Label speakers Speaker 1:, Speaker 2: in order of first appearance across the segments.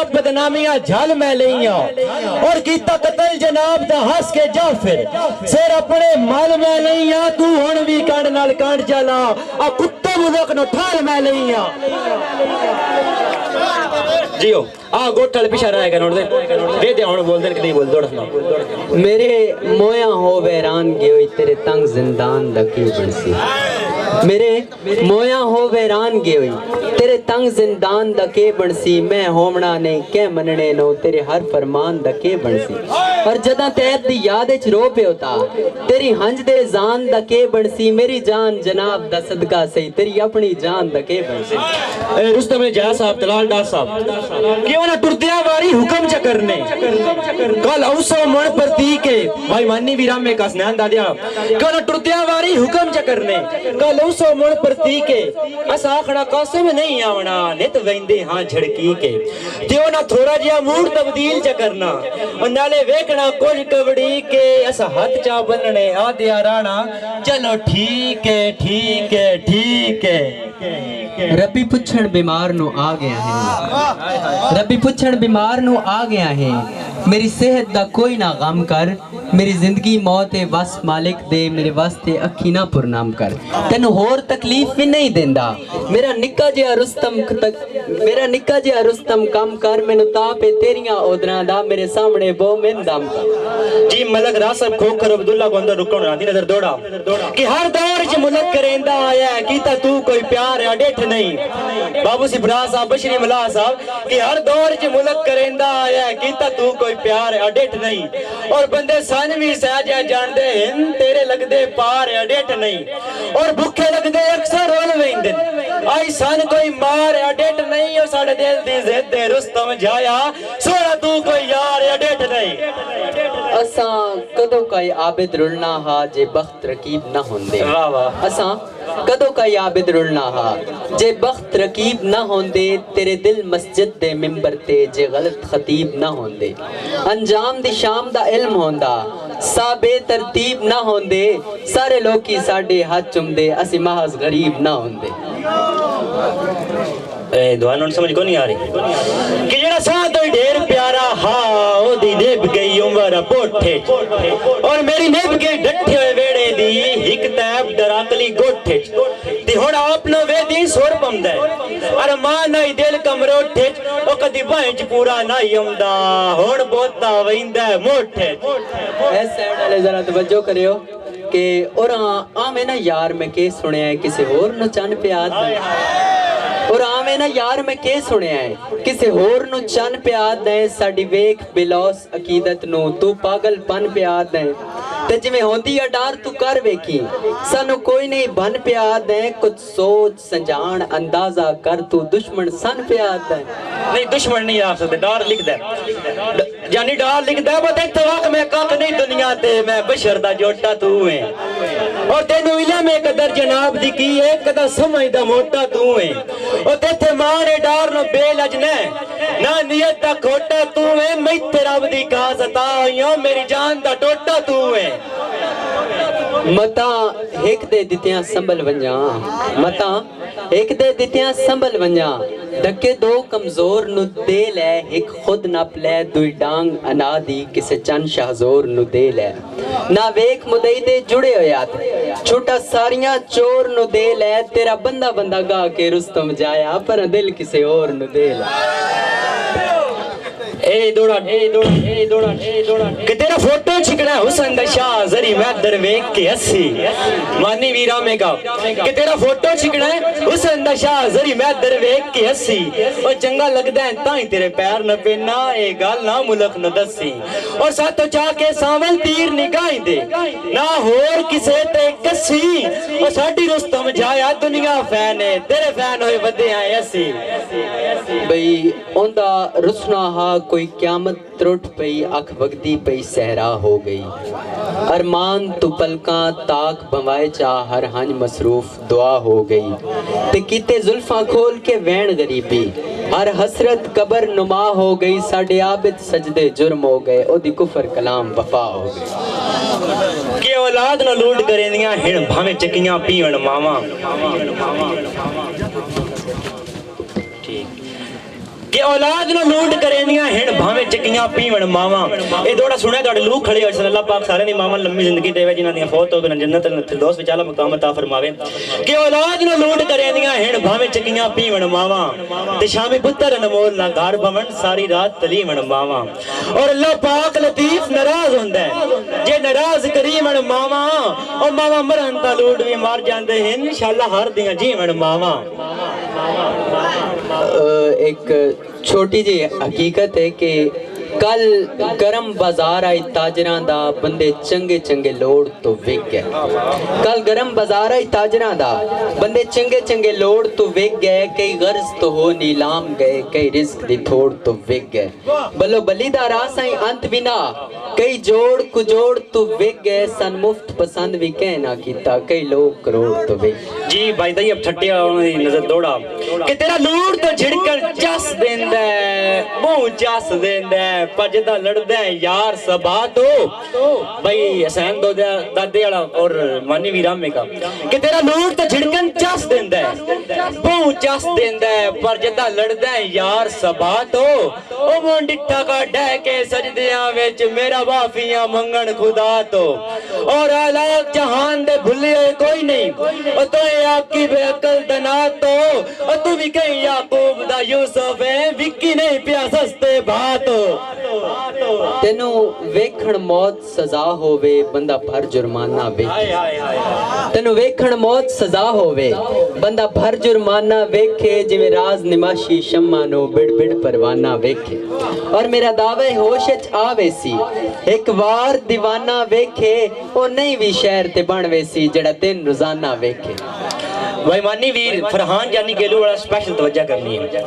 Speaker 1: लाख बदनामियां झल मैं लिया और कीता कतल जनाब दा हंस के जाफिर सिर अपने मल मैं लिया तू हुण भी कंड नाल कंड चला आ कुत्ते मुल्क नु ठाल मैं लिया जियो आ गोठल पिछा रह गया नोट दे दे हुण बोल दे कि नहीं बोल दौड़ सुना
Speaker 2: मेरे मोया हो वैरान गयोई तेरे तंग जिंदान दा की बनसी मेरे मोया हो वैरान गयोई तेरे तंग जिंदान दा के बनसी मैं होमना ने के मनने नो तेरे हर फरमान दा के बनसी और जदा तैत दी याद च रो पे होता तेरी हंज दे जान दा के बनसी मेरी जान जनाब दा सदका सही तेरी अपनी जान दा के बनसी
Speaker 1: रुस्तम ने जया साहब तलाल डार साहब क्यों ना टुरदिया वारी हुक्म च करने कल औसो मन प्रतीक है भाई मानी वीराम में कसनान दादिया क्यों ना टुरदिया वारी हुक्म च करने कल औसो मन प्रतीक है अस आखड़ा कसम नहीं आवना नित वेंदे हां झड़की के त्यो ना थोड़ा जिया मूड तब्दील च करना और नाले वेखना कुछ कबड़ी के अस हाथ चा बनने आ दिया राणा चलो ठीक है ठीक है ठीक है
Speaker 2: रब्बी पुछण बीमार नु आ गया है रब्बी पुछण बीमार नु आ गया है मेरी सेहत दा कोई ना गम कर मेरी जिंदगी मौत है बस मालिक दे मेरे वास्ते अखी ना पुरनाम कर तेन होर तकलीफ भी नहीं देंदा मेरा निक्का जिहा रुस्तम कम कर मैनू ताप है तेरियां ओदरां दा मेरे सामने बो मैन दम कर
Speaker 1: जी मलक रासब खोखर अब्दुल्ला गोंदा रुकण आंदी नजर दौड़ा कि हर दौर च मुलक करेंदा आया कीता तू कोई प्यार अडेठ नहीं बाबू सिफरा साहब बशरी मला साहब कि हर दौर च मुलक करेंदा आया कीता तू कोई प्यार अडेठ नहीं और बंदे सन भी सहज जानदे हैं तेरे लगदे पार अडेठ नहीं और भूखे लगदे अक्सर रोल वेंदे आई सन कोई मार अडेठ नहीं और साडे दिल दी जिद रुस्तम जाया सोना तू कोई यार अडेठ नहीं
Speaker 2: असां कदों काई आबिद रुलना हा जे बख्त रकीब ना होंदे
Speaker 1: वाह वाह
Speaker 2: असां कदों काई आबिद रुलना हा जे बख्त रकीब ना होंदे तेरे दिल मस्जिद दे मिंबर ते जे गलत खतीब ना होंदे अंजाम दी शाम दा इल्म होंदा सा बेतरतीब ना होंदे सारे लोकी साडे हाथ चुमदे असी महज गरीब ना होंदे
Speaker 1: दुआ नोट समझ को नहीं आ रही कि जेड़ा साथ तो ढेर प्यारा हा ओदी नेब गई उम्र पोठे और मेरी नेब गई डट्ठे होए वेड़े दी हिक तैब डराकली गोठे ते हुण आपनो वेदी सुर पमदा अरे मां नहीं दिल कमरोठे ओ कदी बाहीं च पूरा नहीं आंदा हुण बोता वैंदा मोठे
Speaker 2: ऐ साइड वाले जरा तवज्जो करियो कि और आवे ना यार मैं के सुनया है किसी होर नु चन प्याद और आवे ना यार मैं के सुनया है किसी होर नु चन प्याद दे साडी वेख बिलौस अकीदत नु तू पागलपन प्याद दे ते जिवें होंदी आ डर तू कर वेखी सानू कोई नहीं बन प्याद दे कुछ सोच संजान अंदाजा कर तू दुश्मन सन प्याद दे
Speaker 1: नहीं दुश्मन नहीं आ सकते डर लिखदा यानी डर लिखदा बस इत्थे वक मैं कख नहीं दुनिया ते मैं बशर दा जोटा तू है और तेनू इल्म कदर जनाब दी की है कदा समझदा मोटा तू है और तेथे मारे डर नो बेलज ने ना नियत दा खोटा तू है मैं ते रब दी कास अता होइयो मेरी जान दा टोटा तू है
Speaker 2: मता एक दे दित्या संभल वंजा मता एक दे दित्या संभल वंजा धक्के दो कमजोर नु दे ले एक खुद नप ले दुई डांग अना दी किसे चन शाहजोर नु दे ले ना वेख मुदई दे जुड़े होया छोटा सारियां चोर नु दे ले तेरा बंदा बंदा गा के रुस्तम जाया पर दिल किसे और नु दे ले
Speaker 1: ए दौड़ा कि तेरा फोटो छिकना हुसन दा शाह जरी मैं दरवेख के हसी मानी वीरा में गा कि तेरा फोटो छिकना हुसन दा शाह जरी मैं दरवेख के हसी और चंगा लगदा है ताई तेरे पैर न पेना ए गल ना मुल्क न दसी और साथों जाके सावल तीर निगाही दे ना होर किसे ते कसी और साडी रुस्तम जाया दुनिया फैन है तेरे फैन होए वदे आए हसी
Speaker 2: बई ओंदा रुसना हा कोई क्यामत त्रुट पई अख वगदी पई सहरा हो गई अरमान तू पलका ताक बवाए चा हर हंज मसरूफ दुआ हो गई ते कीते जुल्फां खोल के वैन गरीबी हर हसरत कबर नुमा हो गई साडे आबिद सजदे जुर्म हो गए ओदी कुफर कलाम वफा हो गई
Speaker 1: के औलाद न लूट करेंदियां हिण भावे चकियां पीवण मावा ठीक کہ اولاد نو لوٹ کرینیاں ہن بھاویں چکیاں پیون ماواں اے دوڑا سنیا تہاڈے لوگ کھڑے ہو اللہ پاک سارے دی ماواں لمبی زندگی دے جنہاں دی فوت ہو گئے جنت الفردوس وچ اعلی مقام عطا فرماوے کہ اولاد نو لوٹ کرینیاں ہن بھاویں چکیاں پیون ماواں تے شامی پتر انمول نہ گھر بھون ساری رات تلیون ماواں اور اللہ پاک لطیف ناراض ہوندا ہے جے ناراض کریمن ماواں او ماواں مرن تا لوٹ وی مار جاندے ہیں انشاءاللہ ہر دیاں جیون ماواں
Speaker 2: ایک چھوٹی جی حقیقت ہے کہ کل گرم بازار آئی تاجران دا بندے چنگے چنگے لوڑ تو وک گئے کل گرم بازار آئی تاجران دا بندے چنگے چنگے لوڑ تو وک گئے کئی غرض تو ہو نیلام گئے کئی رزق دی تھوڑ تو وک گئے بلو بلی دا راس آئی انت بنا کئی جوڑ کو جوڑ تو وک گئے سن مفت پسند بھی کہنا کیتا کئی لوگ کروڑ تو وک
Speaker 1: جی بھائی دائی اب ٹھٹیا انہی نظر دوڑا کہ تیرا لوڑ تو جھڑکن چس دیندہ ہے مو چس دیندہ ہے پجدہ لڑدہ ہے یار سبا تو بھائی حسین دو دادے والا اور مانی ویرامے کا کہ تیرا لوڑ تو جھڑکن چس دیندہ ہے مو چس دیندہ ہے پجدہ لڑدہ ہے یار سبا تو او مون ڈٹھا کا ڈہ کے سجدیاں ویچ میرا وافیاں منگن خدا تو اور آلاک جہان دے بھلے کوئی نہیں اور تو اے آپ کی بے عقل دنا تو اور تو بھی کہیں یعقوب دا یوسف ہے وکی نہیں پیا سستے بھاتو
Speaker 2: تینو ویکھن موت سزا ہووے بندہ بھر جرمانہ ویکھے تینو ویکھن موت سزا ہووے بندہ بھر جرمانہ ویکھے جویں راز نماشی شمع نو بڑ بڑ پروانہ ویکھے اور میرا دعوے ہوشچ آوے سی ایک وار دیوانہ ویکھے او نہیں بھی شہر تے بنوے سی جڑا تین روزانہ ویکھے
Speaker 1: بھائی مانی ویر فرحان جانی گیلو بڑا سپیشل توجہ کرنی ہے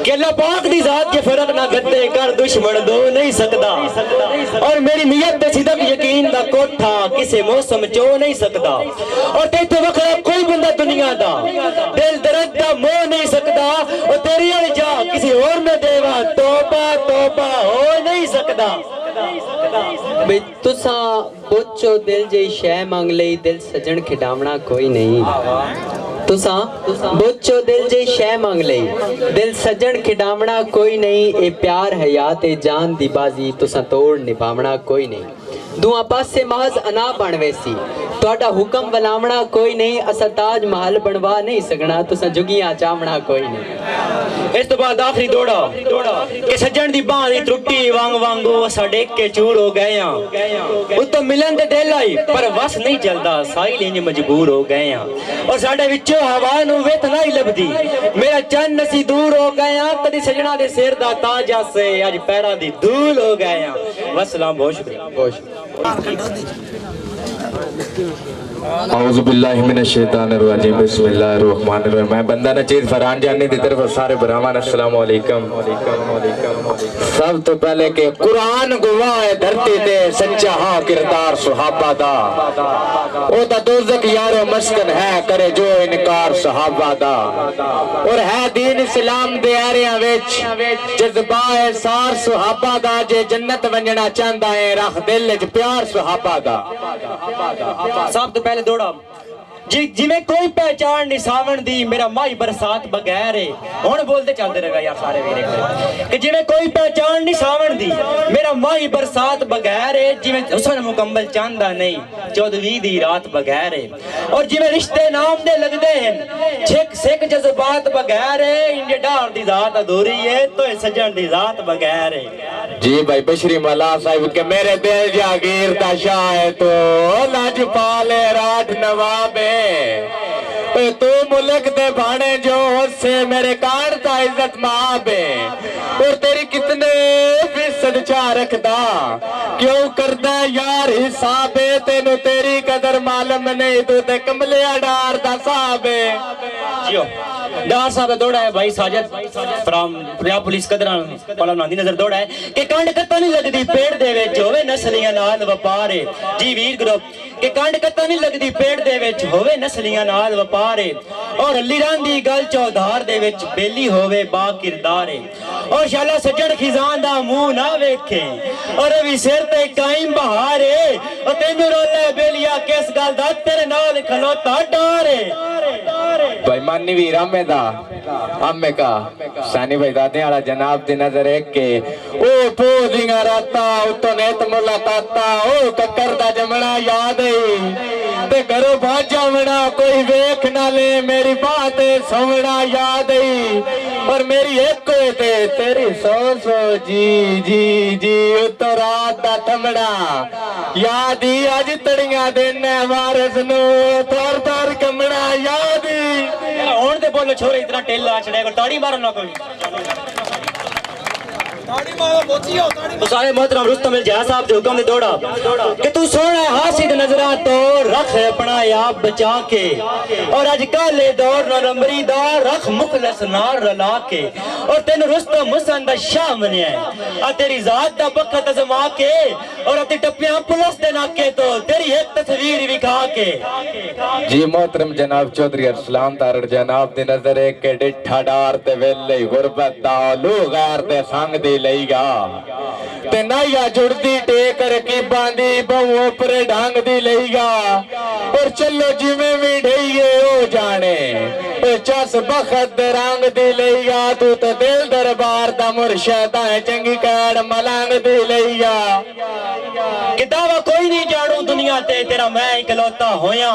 Speaker 1: کہ اللہ پاک دی ذات کے فرق نہ گتے کر دشمن دو نہیں سکتا اور میری نیت دے صدق یقین دا کوٹھا کسے موسم چو نہیں سکتا اور تیتھے وقت کوئی بندہ دنیا دا دل درد دا مو نہیں سکتا اور تیری علی جا کسی اور میں دیوا توبہ توبہ ہو نہیں سکتا
Speaker 2: بھئی تساں بچو دل جے شے مانگ لئی دل سجن کھڈاونا کوئی نہیں تساں بچو دل جے شے مانگ لئی دل سجن کھڈاونا کوئی نہیں اے پیار حیات جان دی بازی تساں توڑ نبھاونا کوئی نہیں دعا پاس سے محض انا بنوے سی تواڈا حکم بلاونا کوئی نہیں اسا تاج محل بنوا نہیں سکنا تساں جگیاں چاونا کوئی نہیں
Speaker 1: اس تو بعد آخری دوڑا کہ سجن دی باں دی ترٹی وانگ وانگو اسا ڈیک کے چور ہو گئے ہیں وہ تو ملن دے دل آئی پر وس نہیں چلدا سائل انج مجبور ہو گئے ہیں اور ساڈے وچوں ہوا نو وت نہیں لبدی میرا چن نسی دور ہو گئے ہیں کدی سجنا دے سر دا تاج سے اج پیراں دی دھول ہو گئے ہیں وسلام بہت شکریہ
Speaker 3: اعوذ باللہ من الشیطان الرجیم بسم اللہ الرحمن الرحیم میں بندہ نچیر فرحان جانی دی طرف سارے برامان السلام علیکم سب تو پہلے کہ قرآن گواہ ہے دھرتی تے سچا ہاں کردار صحابہ دا او دا دوزک یارو مسکن ہے کرے جو انکار صحابہ دا اور ہے دین اسلام دے آریاں ویچ جذبہ سار صحابہ دا جے جنت ونجنا چاندہ ہے رخ دل اچ پیار صحابہ دا
Speaker 1: سب تو پہلے دوڑا جی میں کوئی پہچان نہیں ساون دی میرا مائی برسات بغیر ہے ہون بولتے چلتے رہے گا یار سارے میرے کھڑے کہ جی میں کوئی پہچان نہیں ساون دی میرا مائی برسات بغیر ہے جی میں حسن مکمل چاندہ نہیں چودوی دی رات بغیر ہے اور جی میں رشتے نام دے لگ دے ہیں چھک سکھ جذبات بغیر ہے انجے ڈار دی ذات ادھوری ہے تو سجن دی ذات بغیر ہے
Speaker 3: جی بھائی بشری مولا صاحب کہ میرے دل جاگیر دا شاہ ہے تو لاج پالے راج نوابے تو ملک دے بھانے جو سے میرے کار دا عزت مابے اور تیری کتنے فیصد چاہ رکھدا کیوں کردہ یار حسابے تینو تیری قدر معلوم نہیں تو تے کملے ڈار دا صاحبے
Speaker 1: جیو ڈار صاحب دوڑا ہے بھائی ساجد فرام پریاب پولیس قدران پالا ناندی نظر دوڑا ہے کہ کانڈ کتا نہیں لگ دی پیڑ دے ویچ ہوئے نسلیاں نال وپارے جی ویر گروپ کہ کانڈ کتا نہیں لگ دی پیڑ دے ویچ ہوئے نسلیاں نال وپارے اور علی راندی گل چودھار دے ویچ بیلی ہوئے با کردارے اور شالا سجن خیزان دا منہ نہ ویکھے اور ابھی سر تے قائم بہارے اور تینو رولے بیلیا کس گل دا تیرے نال کھلوتا ڈارے
Speaker 3: भाई मानी वीर अम्मे का सानी भाई दादे वाला जनाब दी नजर एक के ओ पो दिंगा राता उतो नेत मुलाकाता ओ कक्कर दा जमना याद है ते घरों भाजा मना कोई वेख ना ले मेरी बात सोना याद है और मेरी एक कोई ते तेरी सौ सौ जी जी जी उतो रात दा थमड़ा याद ही अज तड़ियां देने वारस नो तार तार कमना याद ही
Speaker 1: होने दे बोलो छोरे इतना टेला चढ़ेगा ताड़ी मारो ना कोई तो सारे मोहतरम रुस्तम जहा साहब के हुक्म ने दौड़ा कि तू सोना हासिद नजरा तो रख अपना आप बचा के और अज कल दौर ना नंबरी दा रख मुखलस ना रला के और तेन रुस्तम मुसन दा शाह मनिया आ तेरी जात दा बखत अजमा के और अपनी टप्पियां पुलिस दे नाके तो तेरी एक तस्वीर विखा के
Speaker 3: जी मोहतरम जनाब चौधरी अरसलान तारड़ जनाब दी नजर एक के डिठा डार ते वेले गुरबत दा लो गैर दे संग दी लईगा ते नाया जुड़दी टेकर की बांदी बहु पर ढंग दी लईगा और चलो जिवें भी ढईए ओ जाने ओ चस बखत दे रंग दी लईगा तू तो दिल दरबार दा मुर्शद है चंगी कैड़ मलंग दी लईगा
Speaker 1: कि दावा कोई नहीं जानू दुनिया ते तेरा मैं इकलौता होया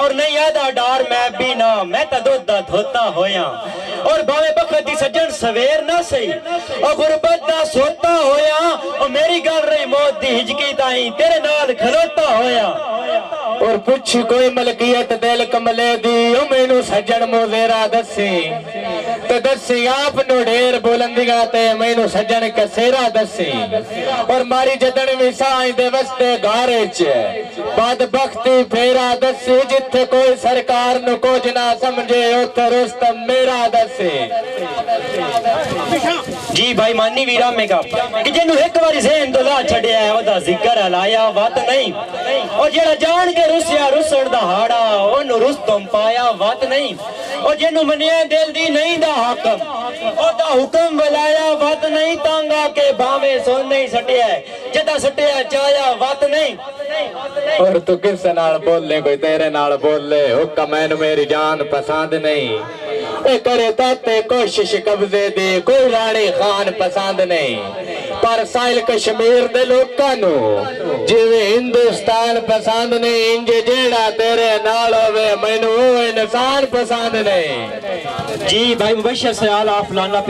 Speaker 1: और नहीं आदा डार मैं भी ना मैं तो दूध दा धोता होया और भावे बखत दी सज्जन सवेर ना सही और गुरबत दा सोता होया और मेरी गल रही मौत दी हिजकी ताई तेरे नाल खलोता होया
Speaker 3: और पुछ कोई मलकियत दिल कमले दी ओ मैनू सज्जन मोजेरा दसी ते दसी आप नु ढेर बुलंदियां ते मैनू सज्जन कसेरा दसी और मारी जदन भी साई दे वस्ते घारे च बदबख्ती फेरा दसी जिथे कोई सरकार नु कुछ ना समझे उथे रुस्तम मेरा दसी
Speaker 1: जी भाई मानी वीरा में का कि जिन्नू एक बारी ज़हन तो ला छड़िया है ओदा जिक्र हलाया वत नहीं और जेड़ा जान के रुसिया रुसण दा हाड़ा ओनू रुस्तम पाया वत नहीं और जिन्नू मनिया दिल दी नहीं दा हाकम ओदा हुक्म बुलाया वत नहीं तांगा के भावे सोने ही सटिया जदा सटिया चाया वत नहीं
Speaker 3: और तू किस नाल बोल ले कोई तेरे नाल बोल ले हुक्म मैनू मेरी जान पसंद नहीं ए करे ताते कोशिश कब्जे दी कोई रानी खान पसंद नहीं पर साहिल कश्मीर दे लोकां नू जिवें हिंदुस्तान पसंद नहीं इंज जेड़ा तेरे नाल होवे मैनू ओ इंसान पसंद नहीं
Speaker 1: जी भाई मुबशर सयाल आप लाना